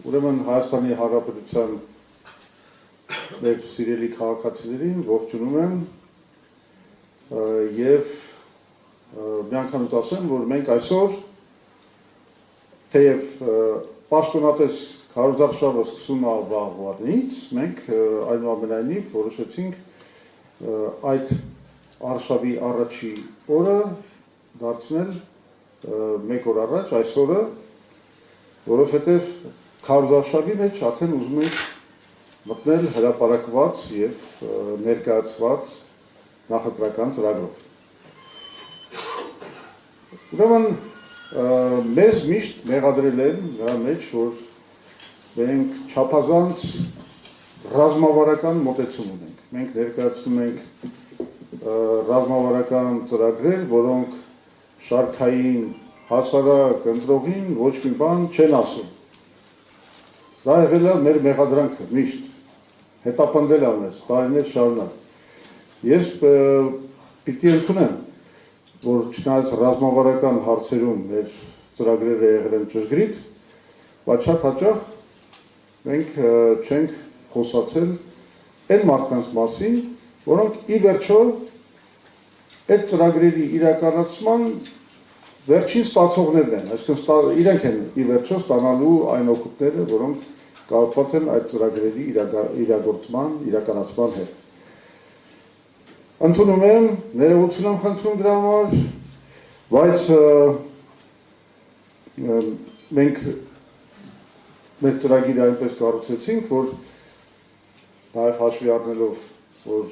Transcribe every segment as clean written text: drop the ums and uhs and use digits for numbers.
Ուրեմն Հայաստանի Հանրապետության մեր սիրելի քաղաքացիներին ողջունում եմ եւ միանգամից ասեմ, որ մենք այսօր թեև պաշտոնապես քարոզարշավը սկսում է վաղվանից, մենք այնուամենայնիվ որոշեցինք այդ արշավի առաջի օրը դարձնել մեկ օր առաջ այսօրը, որովհետև քարոզարշավի մեջ արդեն ուզում ենք մտնել հրապարակված եւ ներկայացված նախընտրական ծրագրով։ Ուրեմն մեզ միշտ մեղադրել են նրա մեջ, որ մենք չափազանց ռազմավարական մոտեցում ունենք։ Մենք ներկայացնում ենք ռազմավարական ծրագրեր, որոնք շարքային հասարակ ընտրողին ոչ մի բան չեն ասում։ Դա եղել է մեր մեղադրանքը միշտ, հետապնդել է մեզ տարիներ շարունակ։ Ես պիտի ընդունեմ, որ չնայած ռազմավարական հարցերում մեր ծրագրերը եղել են ճշգրիտ, բայց շատ հաճախ մենք չենք խոսացել այն մարդկանց մասին, որոնք ի վերջո այդ ծրագրերի իրականացման վերջին ստացողներն են, այսինքն իրենք են ի վերջո ստանալու այն օգուտները, որոնք կապված են այդ ծրագրերի իրագործման, իրականացման հետ։ Ընդունում եմ, ներողություն եմ խնդրում դրա համար, բայց մենք մեր ծրագիրը այնպես կառուցեցինք, որ նաև հաշվի առնելով, որ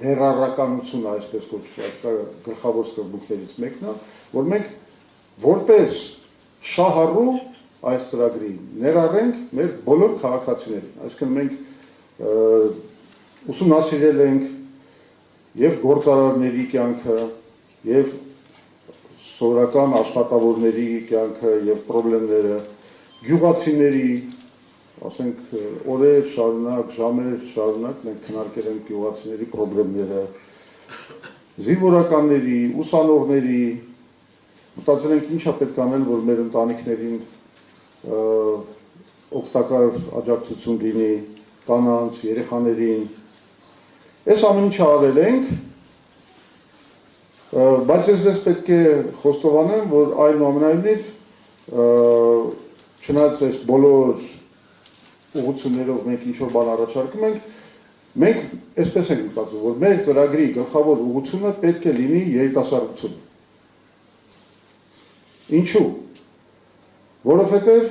ներառականությունը այսպես կոչված գլխավոր սկզբունքներից մեկն է, որ մենք որպես շահառու այս ծրագրի ներառենք մեր բոլոր քաղաքացիներին, այսինքն մենք ուսումնասիրել ենք եւ գործարարների կյանքը, եւ սովորական աշխատավորների կյանքը եւ խնդիրները, գյուղացիների, ասենք օրեր շարունակ, ժամեր շարունակ մենք քննարկել ենք գյուղացիների խնդիրները, զինվորականների, ուսանողների, մտածել ենք ինչա պետք անել, որ մեր ընտանիքներին օգտակար աջակցություն լինի, կանանց, երեխաներին։ Այս ամեն ինչը արել ենք, բայց ես ձեզ պետք է խոստովանեմ, որ այնուամենայնիվ չնայած այս բոլոր ուղղություններով մենք ինչ-որ բան առաջարկում ենք, մենք այսպես ենք մտածում, որ մեր ծրագրի գլխավոր ուղղությունը պետք է լինի երիտասարդությունը։ Ինչու՞։ Որովհետև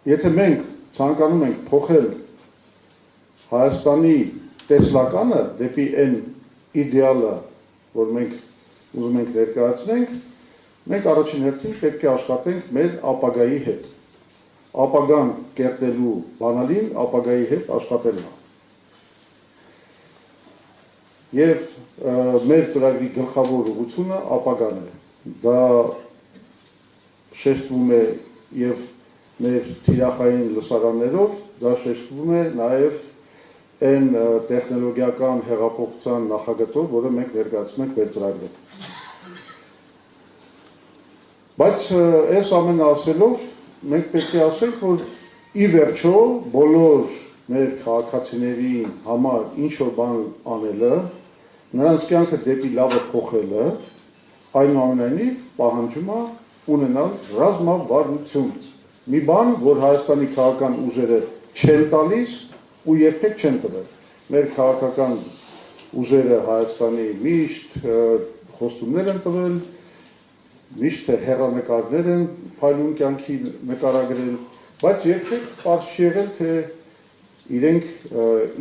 եթե մենք ցանկանում ենք փոխել Հայաստանի տեսլականը դեպի այն իդեալը, որ մենք ուզում ենք ներկայացնենք, մենք առաջին հերթին պետք է աշխատենք մեր ապագայի հետ։ Ապագան կերտելու բանալին ապագայի հետ աշխատելն է։ Եվ մեր ծրագրի գլխավոր ուղղությունը ապագան է։ Դա շեշտվում է եւ մեր թիրախային լսարաններով, դա շեշտվում է նաեւ այն տեխնոլոգիական հեղափոխության նախագծով, որը մենք ներկայացնում ենք մեր ծրագրում։ Բայց այս ամենը ասելով, մենք պետք է ասենք, որ ի վերջո բոլոր մեր քաղաքացիների համար ինչ-որ բան անելը, նրանց կյանքը դեպի լավը փոխելը, այնուամենայնիվ պահանջում է ունենալ ռազմավարություն։ Մի բան, որ Հայաստանի քաղաքական ուժերը չեն տալիս ու երբեք չեն տվել։ Մեր քաղաքական ուժերը Հայաստանի միշտ խոստումներ են տվել, միշտ հեռանկարներ են փայլուն կյանքի նկարագրել, բայց երբեք պարզ չի եղել, թե իրենք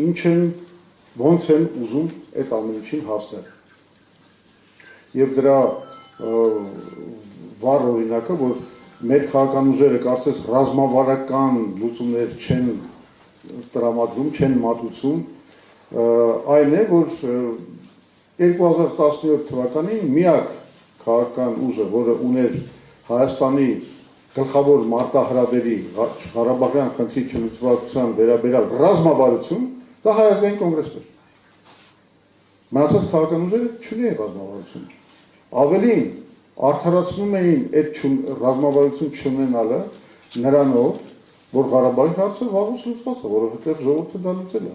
ինչ են, ոնց են ուզում այդ ամեն ինչին հասնել։ Եվ դրա վառ օրինակը, որ մեր քաղաքական ուժերը կարծես ռազմավարական լուծումներ չեն տրամադրում, չեն մատուցում, այն է, որ 2017 թվականին միակ քաղաքական ուժը, որը ուներ Հայաստանի գլխավոր մարտահրավերի Ղարաբաղյան խնդրի չլուծվածության վերաբերյալ ռազմավարություն, դա Հայ ազգային կոնգրեսն էր։ Մնացած քաղաքական ուժերը չունեին ռազմավարություն։ Ավելին արդարացնում էին այդ ռազմավարություն չունենալը նրանով, որ Ղարաբաղի հարցը վաղուց լուծված է, որովհետև ժողովուրդը դա լուծել է։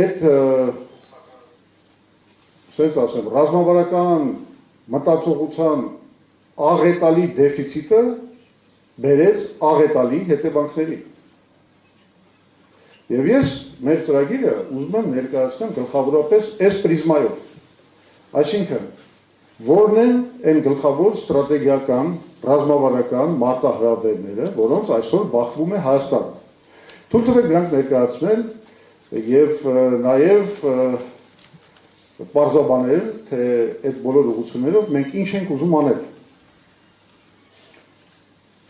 Այդ ասենց ասեմ, ռազմավարական մտածողության աղետալի դեֆիցիտը բերեց աղետալի հետևանքների։ Եվ ես մեր ծրագիրը ուզում եմ ներկայացնեմ գլխավորապես այս պրիզմայով։ Այսինքն, որն են այն գլխավոր ստրատեգիական, ռազմավարական մարտահրավերները, որոնց այսօր բախվում է Հայաստանը։ Թույլ տվեք դրանք ներկայացնել եւ նաեւ պարզաբանել, թե այդ բոլոր ուղղություններով մենք ինչ ենք ուզում անել։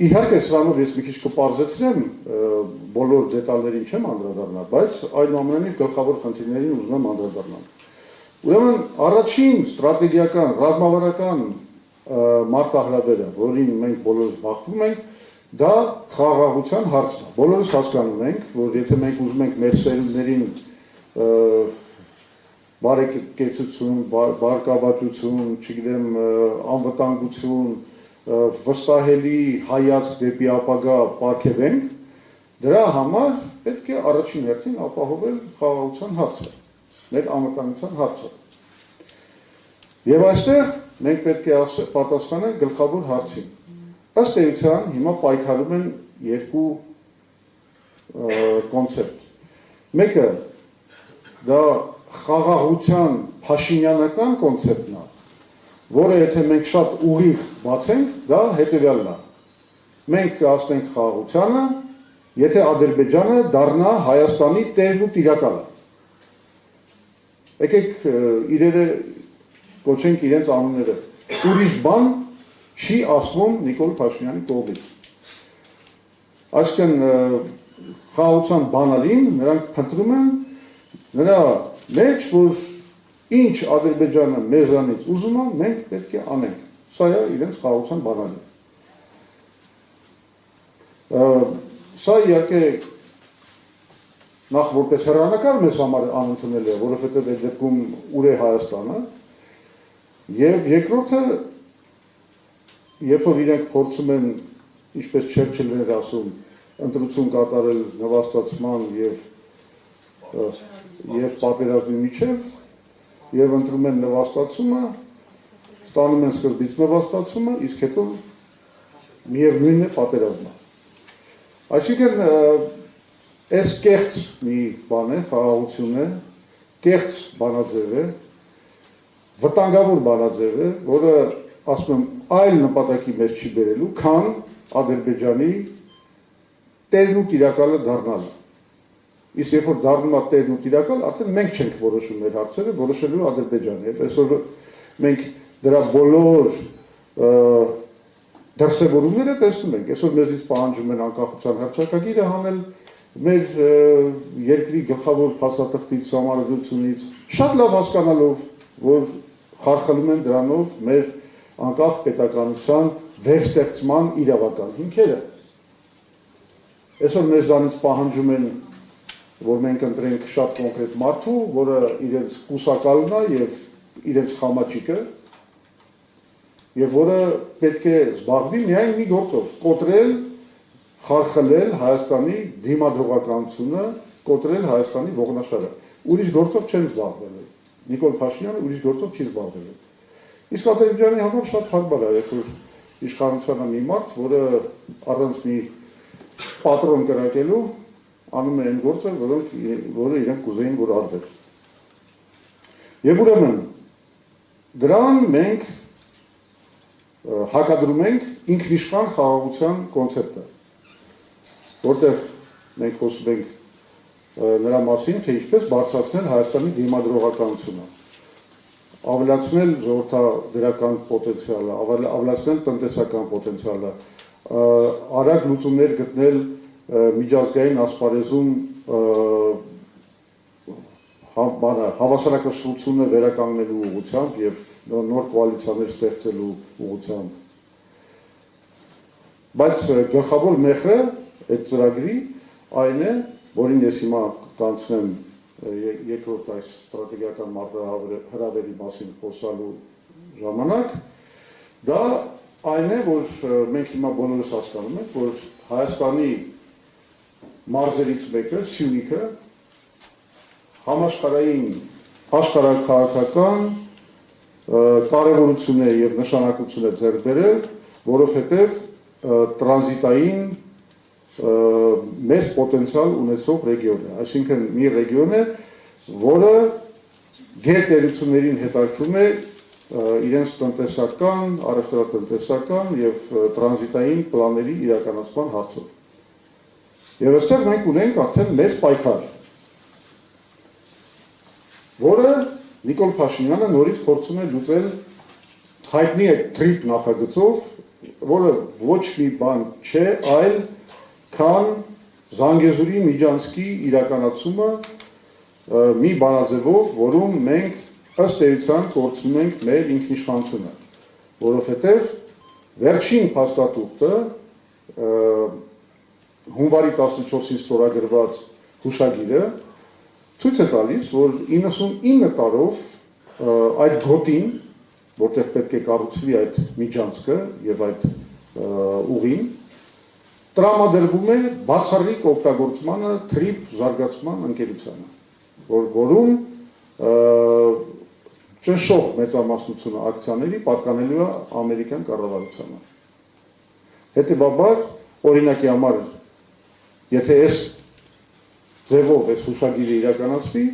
Իհարկե, սրանով ես մի քիչ կպարզեցնեմ, բոլոր դետալներին չեմ անդրադառնա, բայց այնուամենայնիվ գլխավոր խնդիրներին ուզում եմ անդրադառնալ։ Ուրեմն, առաջին ստրատեգիական, ռազմավարական մարտահրավերը, որին մենք բոլորս բախվում ենք, դա խաղաղության հարցն է։ Բոլորս հասկանում ենք, որ եթե մենք ուզում ենք մեր սերունդներին բարեկեցություն, բարգավաճություն, չգիտեմ, անվտանգություն, վստահելի հայացք դեպի ապագա պարգևենք, դրա համար պետք է առաջին հերթին ապահովել խաղաղության հարցը, մեր անվտանգության հարցը։ Եվ այստեղ մենք պետք է պատասխանենք գլխավոր հարցին։ Ըստ էության հիմա պայքարում են երկու կոնցեպտ։ Մեկը դա խաղաղության փաշինյանական կոնցեպտն է, որը եթե մենք շատ ուղիղ բացենք, դա հետևյալն է։ Մենք կհասնենք խաղաղությանը, եթե Ադրբեջանը դառնա Հայաստանի տերն ու տիրակալը։ Եկեք իրերը կոչենք իրենց անունները։ Ուրիշ բան չի ասվում Նիկոլ Փաշինյանի կողմից։ Այսինքն խաղաղության բանալին նրանք փնտրում են նրա մեջ, որ ինչ Ադրբեջանը մեզանից ուզում է, մենք պետք է անենք։ Սա է իրենց խաղաղության բանալին։ Սա իհարկե նախ որպես հեռանկար մեզ համար անընդունել է, որովհետև այդ դեպքում ուր է Հայաստանը, եւ երկրորդը, երբ որ իրենք փորձում են, ինչպես Չերչիլն էր ասում, ընտրություն կատարել նվաստացման եւ պատերազմի միջև, եւ ընտրում են նվաստացումը, ստանում են սկզբից նվաստացումը, իսկ հետո միևնույնն է պատերազմը։ Այսինքն այս կեղծ մի բան է, խաղաղություն է, կեղծ բանաձև է, վտանգավոր բանաձև է, որը ասում եմ այլ նպատակի մեջ չի բերելու, քան Ադրբեջանի տերն ու տիրակալը դառնալը։ Իսկ երբ որ դառնում է տերն ու տիրակալ, արդեն մենք չենք որոշում մեր հարցերը, որոշելու Ադրբեջանը։ Եվ այսօր մենք դրա բոլոր դրսևորումները տեսնում ենք։ Այսօր մեզից պահանջում են անկախության հռչակագիրը հանել, մեր երկրի գլխավոր փաստաթղթից, համարժությունից, շատ լավ հասկանալով, որ խարխլում են դրանով մեր անկախ պետականության վերստեղծման իրավական հիմքերը։ Այսօր մեզանից պահանջում են, որ մենք ընտրենք շատ կոնկրետ մարդու, որը իրենց կուսակալն է եւ իրենց խամաճիկը, եւ որը պետք է զբաղվի միայն մի գործով՝ կոտրել, խարխլել Հայաստանի դիմադրողականությունը, կոտրել Հայաստանի ողնաշարը։ Ուրիշ գործով չեն զբաղվել։ Նիկոլ Փաշինյանը ուրիշ գործով չի զբաղվել։ Իսկ Ադրբեջանի համար շատ հարմար է, երբ որ իշխանությանը մի մարդ, որը առանց մի պատրոն կրակելու անում է այն գործը, որը իրենք կուզեին, որ արվեր։ Եվ ուրեմն դրան մենք հակադրում ենք ինքնիշխան խաղաղության կոնցեպտը, որտեղ մենք խոսում ենք նրա մասին, թե ինչպես բարձրացնել Հայաստանի դիմադրողականությունը, ավելացնել ժողովրդագրական պոտենցիալը, ավելացնել տնտեսական պոտենցիալը, արագ լուծումներ գտնել միջազգային ասպարեզում հավասարակշռությունը վերականգնելու ուղղությամբ եւ նոր կոալիցիաներ ստեղծելու ուղղությամբ։ Բայց գլխավոր մեխը այդ ծրագրի այն է, որին ես հիմա կանցնեմ երկրորդ այս ստրատեգիական մարտահրավերի մասին խոսալու ժամանակ, դա այն է, որ մենք հիմա բոլորս հասկանում ենք, որ Հայաստանի մարզերից մեկը, Սյունիքը, համաշխարհային աշխարհաքաղաքական կարևորություն է եւ նշանակություն է ձեռք բերել, որովհետեւ տրանզիտային մեծ պոտենցիալ ունեցող ռեգիոն է, այսինքն մի ռեգիոն է, որը գերտերություններին հետաքրում է իրենց տնտեսական, առևտրատնտեսական եւ տրանզիտային պլանների իրականացման հարցով։ Եվ այստեղ մենք ունենք արդեն մեծ պայքար, որը Նիկոլ Փաշինյանը նորից փորձում է լուծել հայտնի է TRIP նախագծով, որը ոչ մի բան չէ, այլ քան Զանգեզուրի միջանցքի իրականացումը մի բանաձևով, որում մենք ըստ էության կորցնում ենք մեր ինքնիշխանությունը, որովհետև վերջին փաստաթուղթը հունվարի 14-ին ստորագրված հուշագիրը ցույց է տալիս, որ 99 տարով այդ գոտին, որտեղ պետք է կառուցվի այդ միջանցքը եւ այդ ուղին, տրամադրվում է բացառիկ օգտագործմանը TRIP զարգացման ընկերությանը, որում ճնշող մեծամասնությունը ակցիաների պատկանելու է ամերիկյան կառավարությանը։ Հետևաբար, օրինակի համար, եթե այս ձևով այս հուշագիրը իրականացվի,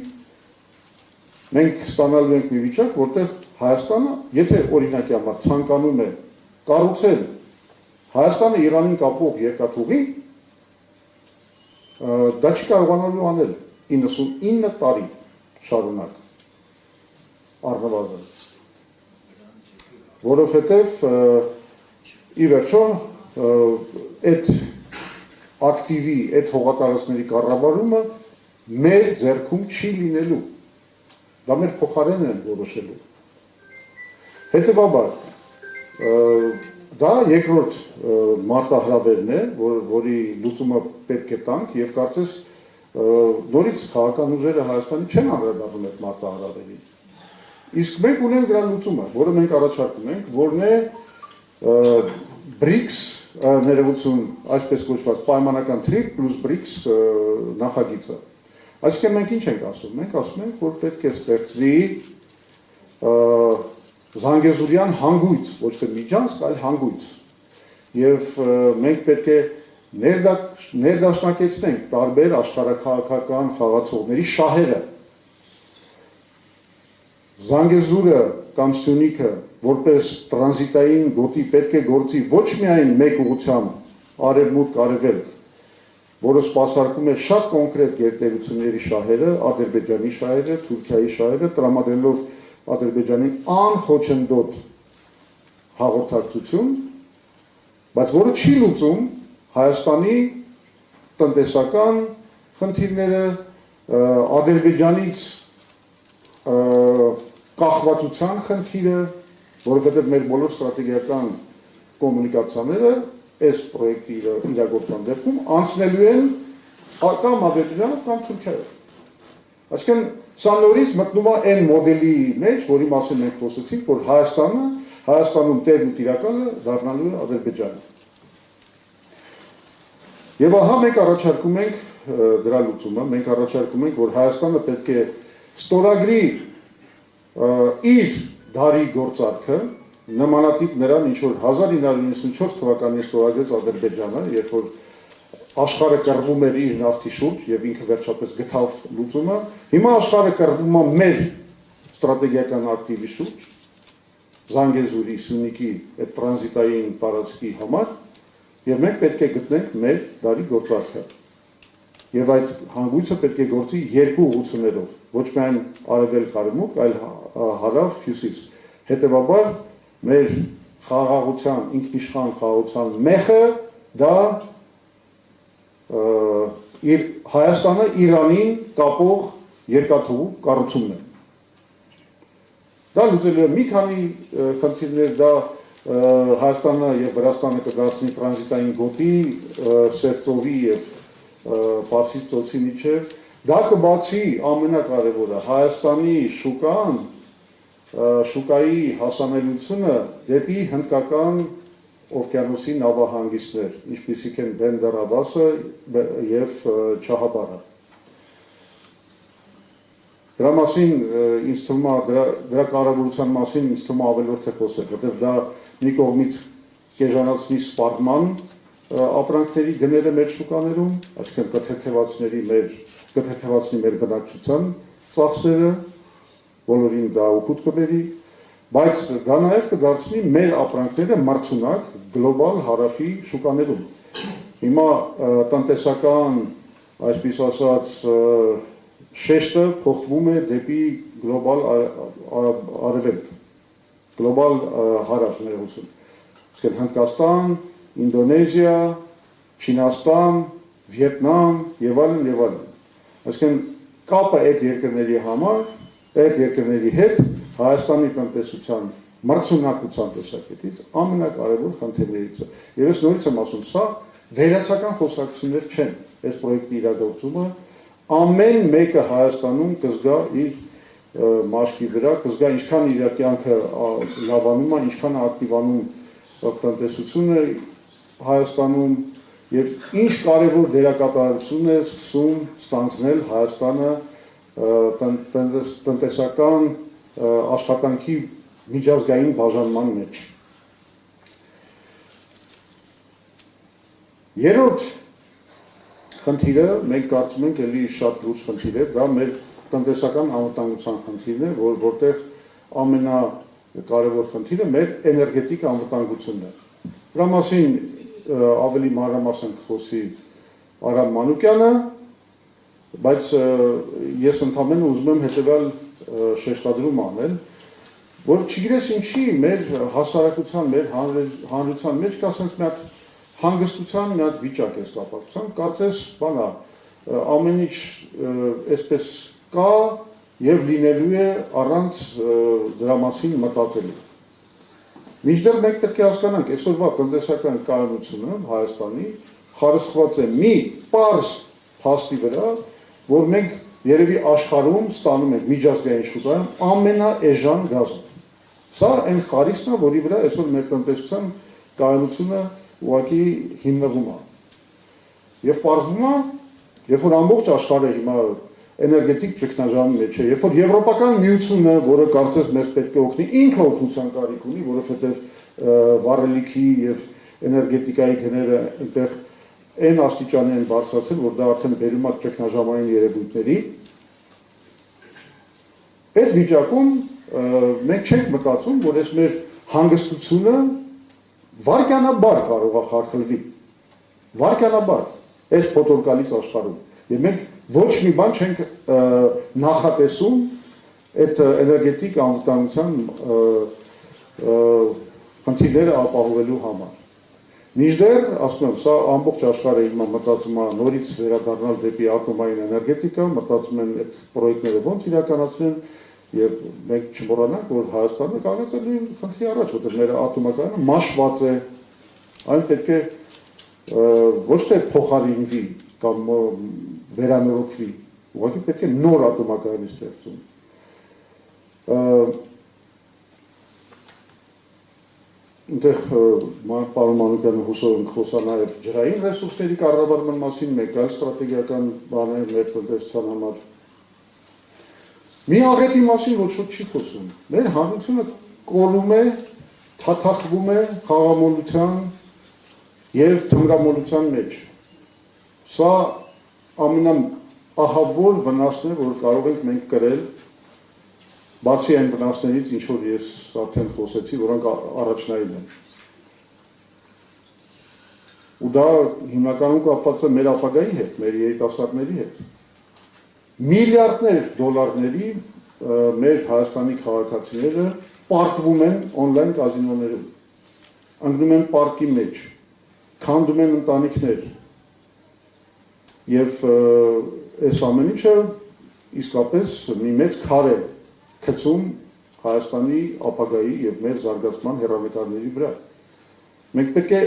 մենք ստանալու ենք մի վիճակ, որտեղ Հայաստանը, եթե օրինակի համար ցանկանում է կառուցել Հայաստանը Իրանին կապող երկաթուղի, դա չի կարողանալու անել 99 տարի շարունակ առնվազն, որովհետև ի վերջո այդ ակտիվի, այդ հողատարածքների կառավարումը մեր ձեռքում չի լինելու, դա մեր փոխարեն են որոշելու։ Հետևաբար, դա երկրորդ մարտահրավերն է, որի լուծումը պետք է տանք եւ կարծես նորից քաղաքական ուժերը Հայաստանի չեն անդրադառնում այդ մարտահրավերին։ Իսկ մենք ունենք դրա լուծումը, որը մենք առաջարկում ենք, որն է BRICS ներողություն, այսպես կոչված պայմանական TRIP plus BRICS նախագիծը։ Այսինքն մենք ինչ ենք ասում։ Մենք ասում ենք, որ պետք է ստեղծվի Զանգեզուրյան հանգույց, ոչ թե միջանցք, այլ հանգույց։ Եվ մենք պետք է ներդաշնակեցնենք տարբեր աշխարհաքաղաքական խաղացողների շահերը։ Զանգեզուրը կամ Սյունիքը որպես տրանզիտային գոտի պետք է գործի ոչ միայն մեկ ուղղությամբ արևմուտք-արևելք, որը սպասարկում է շատ կոնկրետ գերտերությունների շահերը, Ադրբեջանի շահերը, Թուրքիայի շահերը, տրամադրելով Ադրբեջանին անխոչնդոտ հաղորդակցություն, բայց որը չի լուծում Հայաստանի տնտեսական խնդիրները, Ադրբեջանից կախվածության խնդիրը, որովհետև մեր բոլոր ստրատեգիական կոմունիկացիաները այս պրոյեկտի իրագործման դեպքում անցնելու են կամ Ադրբեջանով կամ Թուրքիայով։ Այսինքն սա նորից մտնում է այն մոդելի մեջ, որի մասին մենք խոսեցինք, որ Հայաստանում տերն ու տիրակալը դառնալու է Ադրբեջանը։ Եվ ահա մենք առաջարկում ենք դրա լուծումը, մենք առաջարկում ենք, որ Հայաստանը պետք է ստորագրի իր դարի գործարքը, նմանատիպ նրան, ինչ որ 1994 թվականին ստորագրեց Ադրբեջանը, երբ որ աշխարհը կռվում էր իր նավթի շուրջ եւ ինքը վերջապես գտավ լուծումը, հիմա աշխարհը կռվում է մեր ստրատեգիական ակտիվի շուրջ, Զանգեզուրի, Սյունիքի այդ տրանզիտային տարածքի համար, եւ մենք պետք է գտնենք մեր դարի գործարքը։ Եվ այդ հանգույցը պետք է գործի երկու ուղղություններով, ոչ միայն արևելք-արևմուտք, այլ հարավ-հյուսիս։ Հետևաբար մեր խաղաղության, ինքնիշխան խաղաղության մեխը դա Հայաստանը Իրանին կապող երկաթուղու կառուցումն է։ Դա լուծելու է մի քանի խնդիրներ, դա Հայաստանը եւ Վրաստանը կդարձնի տրանզիտային գոտի, Սև ծովի եւ Պարսից ծոցի միջև, դա կբացի ամենակարևորը Հայաստանի շուկայի հասանելիությունը դեպի հնդկական օվկիանոսի նավահանգիստներ, ինչպիսիք են Բենդեր Աբասը եւ Չահաբարը։ Դրա մասին ինձ թվում է դրա կարևորության մասին ինձ թվում է ավելորդ է խոսել, որտեղ դա մի կողմից կեժանացնի սպառման ապրանքների գները մեր շուկաներում, այսինքն կթեթևացնի մեր բնակչության ծախսերը, բոլորին դա օգուտ կբերի, բայց դա նաև կդարձնի մեր ապրանքները մրցունակ գլոբալ հարավի շուկաներում։ Հիմա տնտեսական, այսպես ասած, շեշտը փոխվում է դեպի գլոբալ արևելք, գլոբալ հարավ ներողություն։ Իսկ Հնդկաստան, Ինդոնեզիա, Չինաստան, Վիետնամ եւ այլն եւ այլն։ Այսինքն կապը այդ երկրների համար, այդ երկրների հետ Հայաստանի տնտեսության մրցունակության տեսակետից ամենակարևոր խնդիրներից է։ Եվ ես նորից եմ ասում, սա վերացական խոսակցություններ չեն, այս պրոյեկտի իրագործումը ամեն մեկը Հայաստանում կզգա իր մաշկի վրա, կզգա ինչքան իր կյանքը լավանում է, ինչքան է ակտիվանում տնտեսությունը Հայաստանում եւ ինչ կարևոր դերակատարություն է սկսում ստանձնել Հայաստանը տնտեսական աշխատանքի միջազգային բաժանման մեջ։ Երրորդ խնդիրը մենք կարծում ենք էլի շատ լուրջ խնդիր է, դա մեր տնտեսական անվտանգության խնդիրն է, որտեղ ամենակարևոր խնդիրը մեր էներգետիկ անվտանգությունն է։ Դրա մասին ավելի մանրամասն կխոսի Արամ Մանուկյանը, բայց ես ընդհանրապես ուզում եմ հետևյալ շեշտադրում անել, որ չգիտես ինչի մեր հասարակության, մեր հանրության մեջ կա ասենց մի հատ հանգստության մի հատ վիճակ է կապակցությամբ, կարծես բանա ամեն ինչ այսպես կա եւ լինելու է առանց դրա մասին մտածելու։ Մինչդեռ մենք պետք է հասկանանք, այսօրվա տնտեսական կայունությունը Հայաստանի խարսխված է մի պարզ փաստի վրա, որ մենք երևի աշխարհում ստանում ենք միջազգային շուկայում ամենաէժան գազը։ Սա այն խարիսն է, որի վրա այսօր մեր տնտեսության կայունությունը ուղղակի հիմնվում է։ Եվ պարզվում է, երբ որ ամբողջ աշխարհը հիմա էներգետիկ ճգնաժամի մեջ է, երբ որ Եվրոպական միությունը, որը կարծես մեզ պետք է օգնի, ինքը օգնության կարիք ունի, որովհետև վառելիքի եւ էներգետիկայի գները այնտեղ այն աստիճանի են բարձրացել, որ դա արդեն բերում է ճգնաժամային երևույթների։ Այդ վիճակում մենք չենք մտածում, որ այս մեր հանգստությունը վարքյանաբար կարող է խարխլվի, վարքյանաբար, այս փոթորկալից աշխարհում։ Եվ մենք ոչ մի բան չենք նախատեսում այդ էներգետիկ անվտանգության խնդիրները ապահովելու համար։ Մինչդեռ, ասում եմ, սա ամբողջ աշխարհը հիմա մտածում է նորից վերադառնալ դեպի ատոմային էներգետիկա, մտածում են այդ պրոյեկտները ոնց իրականացնեն, եւ մենք չմոռանանք, որ Հայաստանը կանգնած է նույն խնդրի առաջ, որտեղ մեր ատոմակայանը մաշված է, այն պետք է ոչ թե փոխարինվի կամ վերանորոգվի, ուղղակի պետք է նոր ատոմակայանի ստեղծում։ Այնտեղ պարոն Մանուկյանը հուսով ենք խոսա նաև ջրային ռեսուրսների կառավարման մասին, մեկ այլ ստրատեգիական բան է մեր տնտեսության համար։ Մի աղետի մասին ոչ ոք չի խոսում։ Մեր հանրությունը կորում է, թաթախվում է խաղամոլության եւ թմրամոլության մեջ։ Սա ամենաահավոր վնասն է, որ կարող ենք մենք կրել, բացի այն վնասներից, ինչ որ ես արդեն խոսեցի, որոնք առաջնային են։ Ու դա հիմնականում կապված է մեր ապագայի հետ, մեր երիտասարդների հետ։ Միլիարդներ դոլարների մեր Հայաստանի քաղաքացիները պարտվում են on-line կազինոներում, ընկնում են պարկի մեջ, քանդում են ընտանիքներ եւ այս ամեն ինչը իսկապես մի մեծ քար է գցում Հայաստանի ապագայի եւ մեր զարգացման հեռանկարների վրա։ Մենք պետք է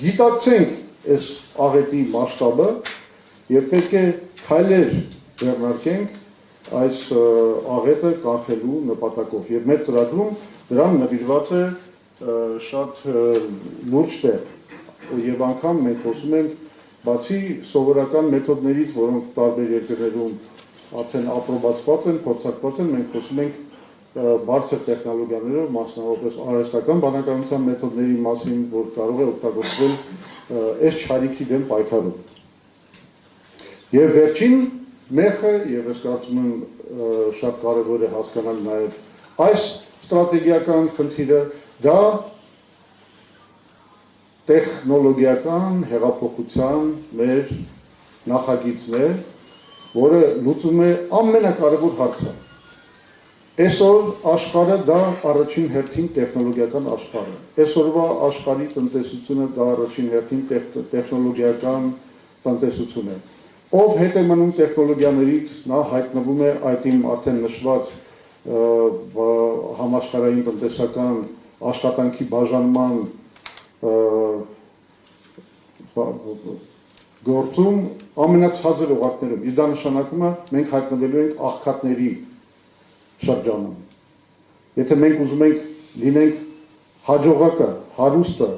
գիտակցենք այս աղետի մասշտաբը եւ պետք է քայլեր ձեռնարկենք այս աղետը կանխելու նպատակով եւ մեր ծրագրում դրան նվիրված է շատ լուրջ տեղ եւ անգամ մենք խոսում ենք բացի սովորական մեթոդներից, որոնք տարբեր երկրներում արդեն ապրոբացված են, փորձարկված են, մենք խոսում ենք բարձր տեխնոլոգիաներով, մասնավորապես արհեստական բանականության մեթոդների մասին, որ կարող է օգտագործվել այս չարիքի դեմ պայքարում։ Եվ վերջին մեխը, եւ ես կարծում եմ շատ կարևոր է հասկանալ նաեւ այս ստրատեգիական խնդիրը, դա տեխնոլոգիական հեղափոխության մեր նախագիծն է, որը լուծում է ամենակարևոր հարցը։ Այսօր աշխարհը դա առաջին հերթին տեխնոլոգիական աշխարհ է։ Այսօրվա աշխարհի տնտեսությունը դա առաջին հերթին տեխնոլոգիական տնտեսություն է։ Ով հետ է մնում տեխնոլոգիաներից, նա հայտնվում է այդ իմ արդեն նշված համաշխարհային տնտեսական աշխատանքի բաժանման գործում ամենացածր օղակներում։ Իսկ դա նշանակում է մենք հայտնվելու ենք աղքատների շրջանում։ Եթե մենք ուզում ենք լինենք հաջողակը, հարուստը,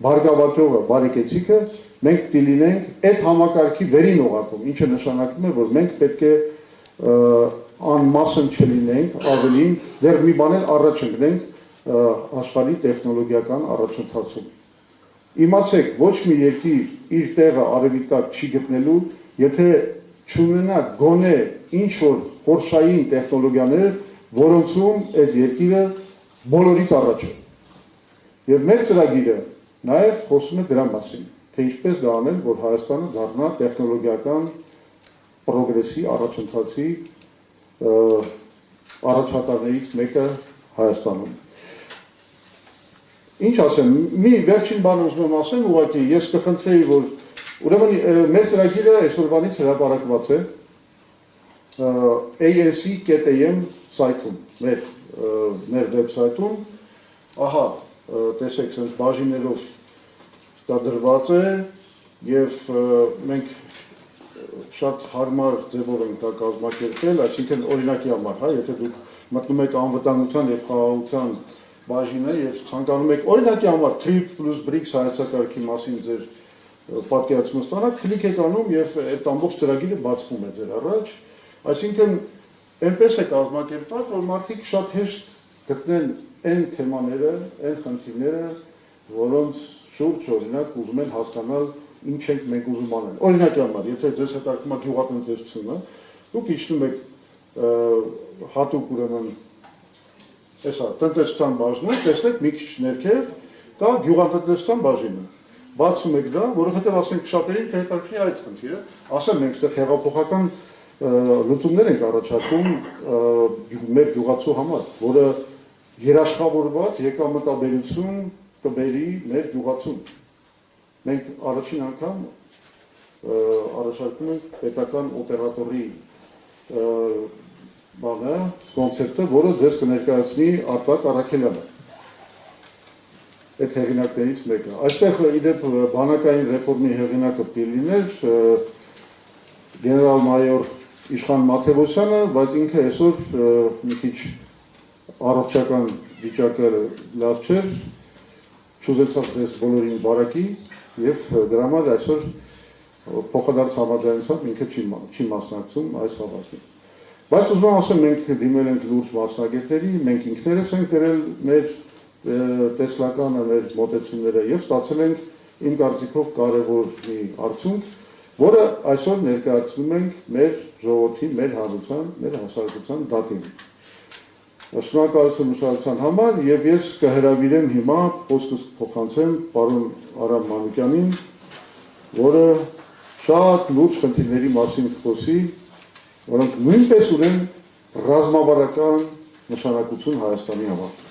բարգավաճողը, բարեկեցիկը, մենք պիտի լինենք այդ համակարգի վերին օղակում, ինչը նշանակում է, որ մենք պետք է անմասն չլինենք, ավելին դեռ մի բան էլ առաջ ընկնենք աշխարհի տեխնոլոգիական առաջընթացում։ Իմացեք, ոչ մի երկիր իր տեղը արևիկտակ չի գտնելու, եթե չունենա գոնե ինչ-որ խորշային տեխնոլոգիաներ, որոնցում այդ երկիրը բոլորից առաջ է։ Եվ մեր ծրագիրը նաև խոսում է դրա մասին, թե ինչպես դա անել, որ Հայաստանը դառնա տեխնոլոգիական պրոգրեսի առաջընթացի առաջատարներից մեկը Հայաստանում։ Ինչ ասեմ, մի վերջին բան ուզում եմ ասեմ, ուղղակի ես կխնդրեի, որ ուրեմն մեր ծրագիրը այսօրվանից հրապարակված է anc.am սայթում, մեր վեբսայթում, ահա, տեսեք, սենց բաժիններով դա դրված է և մենք շատ հարմար ձևով ենք դա կազմակերպել, այսինքն օրինակի համար, հա, եթե դուք մտնում եք անվտանգության և խաղաղության բաժինը և ցանկանում եք օրինակի համար TRIP plus BRICS հայեցակարգի մասին ձեր պատկերացումը ստանաք, քլիկ եք անում և այդ ամբողջ ծրագիրը բացվում է ձեր առաջ, այսինքն այնպես է կազմակերպված, որ մարդիկ շատ հեշտ գտնեն այն թեմաները, այն խնդիրները, որոնց շուրջ օրինակ ուզում են հասկանալ ինչ ենք մենք ուզում անել։ Օրինակի համար, եթե ձեզ հետաքրքրում է գյուղատնտեսությունը, դուք իջնում եք հատուկ ուրեմն Էսա, տնտեսության բաժնում, տեսնեք մի քիչ ներքև կա գյուղատնտեսության բաժինը։ Բացում եք դա, որովհետև ասենք շատերին կհետաքրքրի այդ խնդիրը, ասեմ մենք այստեղ հեղափոխական լուծումներ ենք առաջարկում մեր գյուղացու համար, որը երաշխավորված եկամտաբերություն կբերի մեր գյուղացուն։ Մենք առաջին անգամ առաջարկում ենք պետական օպերատորի բանը, կոնցեպտը, որը ձեզ կներկայացնի Արտակ Առաքելյանը, այդ հեղինակներից մեկը։ Այստեղ իդեպ բանակային ռեֆորմի հեղինակը պիտի լիներ գեներալ-մայոր Իշխան Մաթևոսյանը, բայց ինքը այսօր մի քիչ առողջական վիճակը լավ չէր, չուզեցավ ձեզ բոլորին բարակի եւ դրա համար այսօր փոխադարձ համաձայնությամբ ինքը չի մասնակցում այս հավաքին։ Բայց ուզում եմ ասեմ, մենք դիմել ենք լուրջ մասնագետների, մենք ինքներս ենք դրել մեր տեսլականը, մեր մոտեցումները եւ ստացել ենք իմ կարծիքով կարևոր մի արդյունք, որը այսօր ներկայացնում ենք մեր ժողովրդի, մեր հանրության, մեր հասարակության դատին։ Շնորհակալություն ուշադրության համար եւ ես կհրավիրեմ հիմա խոսքս փոխանցեմ պարոն Արամ Մանուկյանին, որը շատ լուրջ խնդիրների մասին կխոսի, որոնք նույնպես ունեն ռազմավարական նշանակություն Հայաստանի համար։